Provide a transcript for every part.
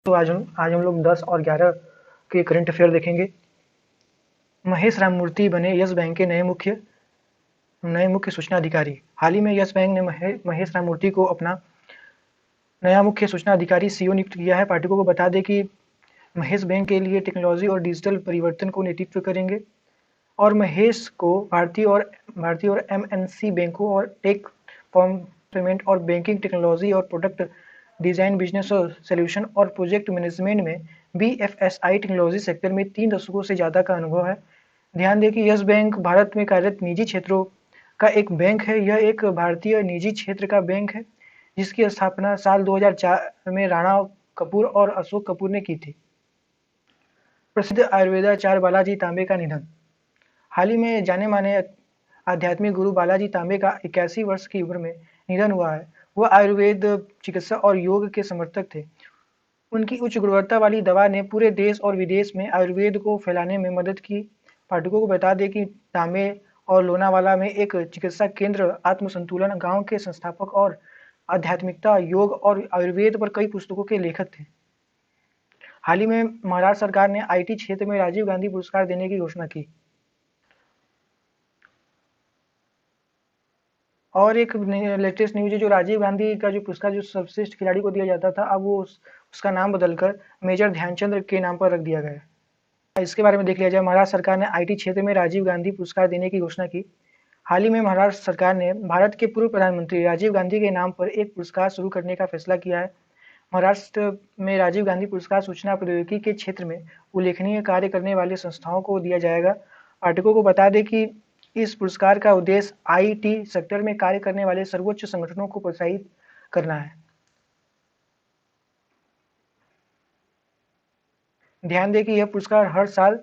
तो आज हम लोग 10 और 11 के करंट अफेयर देखेंगे। महेश राममूर्ति बने यस बैंक के नए मुख्य सूचना अधिकारी। हाल ही में यस बैंक ने महेश राममूर्ति को अपना नया मुख्य सूचना अधिकारी सीईओ नियुक्त किया है। पाठकों को बता दें कि महेश बैंक के लिए टेक्नोलॉजी और डिजिटल परिवर्तन को नेतृत्व करेंगे और महेश को भारतीय और एमएनसी बैंकों और टेक फर्म पेमेंट और बैंकिंग टेक्नोलॉजी और प्रोडक्ट डिजाइन बिजनेस सॉल्यूशन और प्रोजेक्ट मैनेजमेंट में बीएफएसआई टेक्नोलॉजी सेक्टर में 3 दशकों से ज़्यादा का अनुभव है। ध्यान दें कि यस बैंक भारत में कार्यरत निजी क्षेत्रों का एक बैंक है। यह एक भारतीय निजी क्षेत्र का बैंक है जिसकी स्थापना साल 2004 में राणा कपूर और अशोक कपूर ने की थी। प्रसिद्ध आयुर्वेदाचार्य बालाजी तांबे का निधन। हाल ही में जाने माने आध्यात्मिक गुरु बालाजी तांबे का 81 वर्ष की उम्र में निधन हुआ है। वह आयुर्वेद चिकित्सा और योग के समर्थक थे। उनकी उच्च गुणवत्ता वाली दवा ने पूरे देश और विदेश में आयुर्वेद को फैलाने में मदद की। पाठकों को बता दें कि तांबे और लोनावाला में एक चिकित्सा केंद्र आत्मसंतुलन गांव के संस्थापक और आध्यात्मिकता, योग और आयुर्वेद पर कई पुस्तकों के लेखक थे। हाल ही में महाराष्ट्र सरकार ने आईटी क्षेत्र में राजीव गांधी पुरस्कार देने की घोषणा की। और एक लेटेस्ट न्यूज है, जो राजीव गांधी का जो पुरस्कार जो सर्वश्रेष्ठ खिलाड़ी को दिया जाता था, अब वो उसका नाम बदलकर मेजर ध्यानचंद के नाम पर रख दिया गया है। इसके बारे में देख लिया जाए। महाराष्ट्र सरकार ने आईटी क्षेत्र में राजीव गांधी पुरस्कार देने की घोषणा की। हाल ही में महाराष्ट्र सरकार ने भारत के पूर्व प्रधानमंत्री राजीव गांधी के नाम पर एक पुरस्कार शुरू करने का फैसला किया है। महाराष्ट्र में राजीव गांधी पुरस्कार सूचना प्रौद्योगिकी के क्षेत्र में उल्लेखनीय कार्य करने वाले संस्थाओं को दिया जाएगा। पाठकों को बता दें कि इस पुरस्कार का उद्देश्य आईटी सेक्टर में कार्य करने वाले सर्वोच्च संगठनों को प्रोत्साहित करना है। ध्यान दें कि यह पुरस्कार हर साल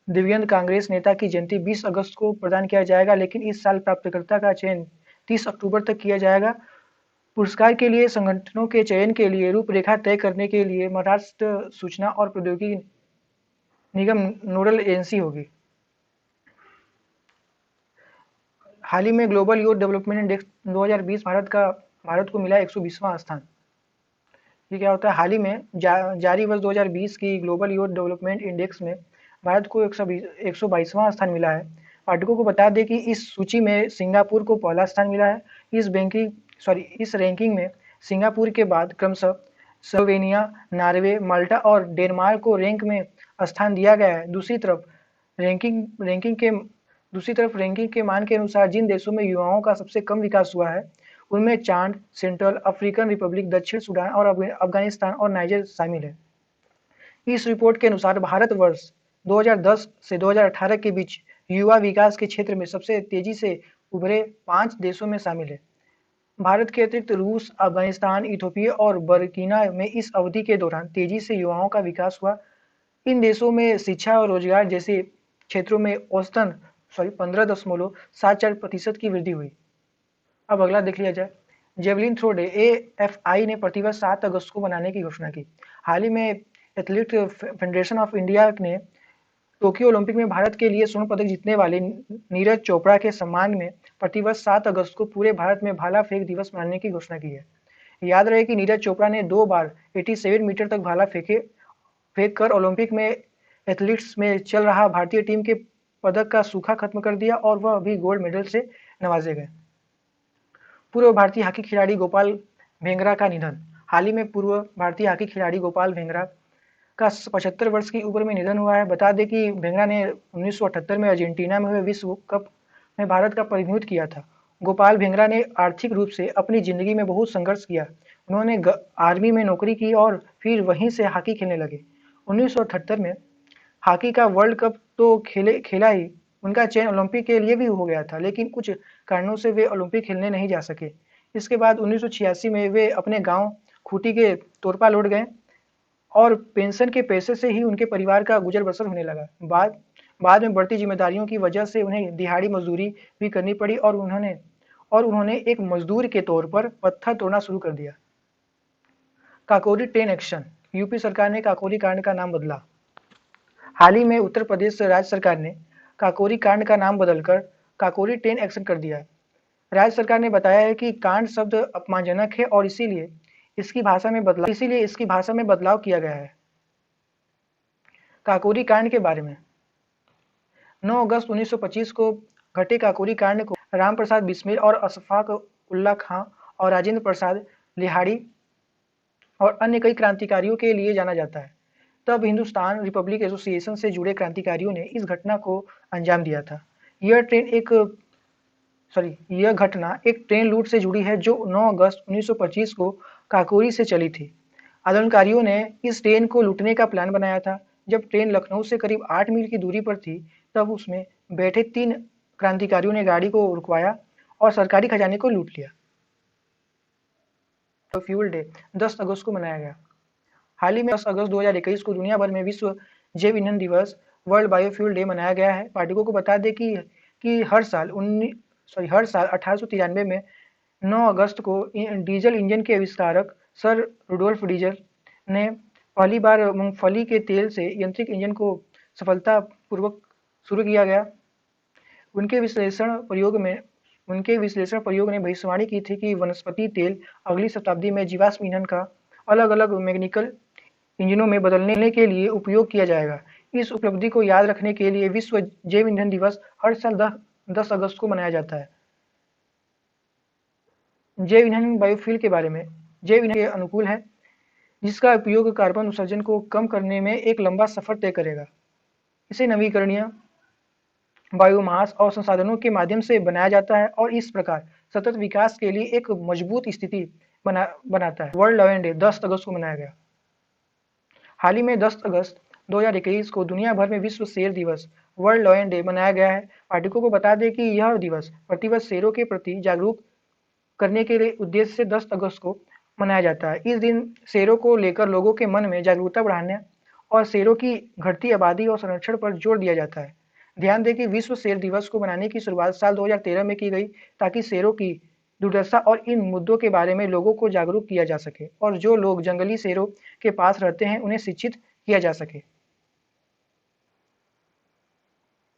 दिव्यांग कांग्रेस नेता की जयंती 20 अगस्त को प्रदान किया जाएगा, लेकिन इस साल प्राप्तकर्ता का चयन 30 अक्टूबर तक किया जाएगा। पुरस्कार के लिए संगठनों के चयन के लिए रूपरेखा तय करने के लिए महाराष्ट्र सूचना और प्रौद्योगिकी निगम नोडल एजेंसी होगी। हाल ही में global youth development index 2020 Bharat को मिला 120वां स्थान। ये क्या होता है? हाल ही में जारी वर्ष 2020 की ग्लोबल यूथ डेवलपमेंट इंडेक्स में भारत को 122वां स्थान मिला है। पाठकों को बता दें कि इस सूची में सिंगापुर को पहला स्थान मिला है। इस रैंकिंग में सिंगापुर के बाद क्रमशः स्लोवेनिया, नॉर्वे, माल्टा और डेनमार्क को रैंक में स्थान दिया गया है। दूसरी तरफ रैंकिंग के मान के अनुसार जिन देशों में युवाओं का सबसे कम विकास हुआ है उनमें चाड, सेंट्रल अफ्रीकन रिपब्लिक, दक्षिण सूडान और अफगानिस्तान और नाइजर शामिल है। इस रिपोर्ट के अनुसार भारत वर्ष 2010 से 2018 के बीच युवा विकास के क्षेत्र में सबसे तेजी से उभरे 5 देशों में शामिल है। भारत के अतिरिक्त रूस, अफगानिस्तान, इथोपिया और बर्किना में इस अवधि के दौरान तेजी से युवाओं का विकास हुआ। इन देशों में शिक्षा और रोजगार जैसे क्षेत्रों में औसतन 15.74% की वृद्धि हुई। अब अगला देख लिया जाए। जेवलिन थ्रो डे, एएफआई ने प्रतिवर्ष 7 अगस्त को मनाने की घोषणा की। हाल ही में एथलीट फेडरेशन ऑफ इंडिया ने टोक्यो ओलंपिक में भारत के लिए स्वर्ण पदक जीतने वाले नीरज चोपड़ा के सम्मान में प्रतिवर्ष 7 अगस्त को पूरे भारत में भाला फेंक दिवस मनाने की घोषणा की है। याद रहे कि नीरज चोपड़ा ने 2 बार 87 मीटर तक भाला फेंक कर ओलंपिक में एथलीट्स में चल रहा भारतीय टीम के पदक का सूखा खत्म कर दिया और वह अभी गोल्ड मेडल से नवाजे गए। पूर्व भारतीय हॉकी खिलाड़ी गोपाल भेंगरा का निधन। हाल ही में पूर्व भारतीय हॉकी खिलाड़ी गोपाल भेंगरा का 75 वर्ष की उम्र में निधन हुआ है। बता दें कि भेंगरा ने 1978 में अर्जेंटीना में हुए विश्व कप में भारत का प्रतिनिधित्व किया था। गोपाल भेंगरा ने आर्थिक रूप से अपनी जिंदगी में बहुत संघर्ष किया। उन्होंने आर्मी में नौकरी की और फिर वहीं से हॉकी खेलने लगे। 1978 में हॉकी का वर्ल्ड कप तो खेला ही, उनका चयन ओलंपिक के लिए भी हो गया था, लेकिन कुछ कारणों से वे ओलंपिक खेलने नहीं जा सके। इसके बाद 1986 में वे अपने गांव खूंटी के तोरपा लौट गए और पेंशन के पैसे से ही उनके परिवार का गुजर बसर होने लगा। बाद में बढ़ती जिम्मेदारियों की वजह से उन्हें दिहाड़ी मजदूरी भी करनी पड़ी और उन्होंने एक मजदूर के तौर पर पत्थर तोड़ना शुरू कर दिया। काकोरी ट्रेन एक्शन, यूपी सरकार ने काकोरी कांड का नाम बदला। हाल ही में उत्तर प्रदेश राज्य सरकार ने काकोरी कांड का नाम बदलकर काकोरी ट्रेन एक्शन कर दिया। राज्य सरकार ने बताया है कि कांड शब्द अपमानजनक है और इसीलिए इसकी भाषा में बदलाव इसीलिए इसकी भाषा में बदलाव किया गया है। काकोरी कांड के बारे में 9 अगस्त 1925 को घटे काकोरी कांड को राम प्रसाद बिस्मिल और अशफाक उल्ला खां और राजेंद्र प्रसाद लिहाड़ी और अन्य कई क्रांतिकारियों के लिए जाना जाता है। तब हिंदुस्तान रिपब्लिक एसोसिएशन से जुड़े क्रांतिकारियों ने इस घटना को अंजाम दिया था। यह घटना एक ट्रेन लूट से जुड़ी है जो 9 अगस्त 1925 को काकोरी से चली थी। आंदोलनकारियों ने इस ट्रेन को लूटने का प्लान बनाया था। जब ट्रेन लखनऊ से करीब 8 मील की दूरी पर थी, तब उसमें बैठे 3 क्रांतिकारियों ने गाड़ी को रुकवाया और सरकारी खजाने को लूट लिया। फ्यूल डे 10 अगस्त को मनाया गया। हाल ही में 10 अगस्त 2021 को दुनिया भर में विश्व जैव ईंधन दिवस वर्ल्ड बायोफ्यूल डे मनाया गया है। पाठकों को बता दें कि हर साल 1893 में 9 अगस्त को डीजल इंजन के आविष्कारक सर रुडोल्फ डीजल ने पहली बार मूंगफली के तेल से यांत्रिक इंजन को सफलतापूर्वक शुरू किया गया। उनके विश्लेषण प्रयोग ने भविष्यवाणी की थी कि वनस्पति तेल अगली शताब्दी में जीवाश्म ईंधन का अलग अलग मैकेनिकल इंजनों में बदलने के लिए उपयोग किया जाएगा। इस उपलब्धि को याद रखने के लिए विश्व जैव ईंधन दिवस हर साल 10 अगस्त को मनाया जाता है। जैव ईंधन बायोफ्यूल के बारे में जैव ईंधन के अनुकूल है, जिसका उपयोग कार्बन उत्सर्जन को कम करने में एक लंबा सफर तय करेगा। इसे नवीकरणीय बायोमास और संसाधनों के माध्यम से बनाया जाता है और इस प्रकार सतत विकास के लिए एक मजबूत स्थिति बनाता है। वर्ल्ड लॉयन डे 10 अगस्त को मनाया गया। हाल ही में 10 अगस्त 2021 को दुनिया भर में विश्व शेर दिवस वर्ल्ड लॉयन डे मनाया गया है। पाठकों को बता दें कि यह दिवस प्रतिवर्ष शेरों के प्रति जागरूक करने के लिए उद्देश्य से 10 अगस्त को मनाया जाता है। इस दिन शेरों को लेकर लोगों के मन में जागरूकता बढ़ाने और शेरों की घटती आबादी और संरक्षण पर जोर दिया जाता है। ध्यान दें कि विश्व शेर दिवस को मनाने की शुरुआत साल 2013 में की गई, ताकि शेरों की दुर्दशा और इन मुद्दों के बारे में लोगों को जागरूक किया जा सके और जो लोग जंगली शेरों के पास रहते हैं उन्हें शिक्षित किया जा सके।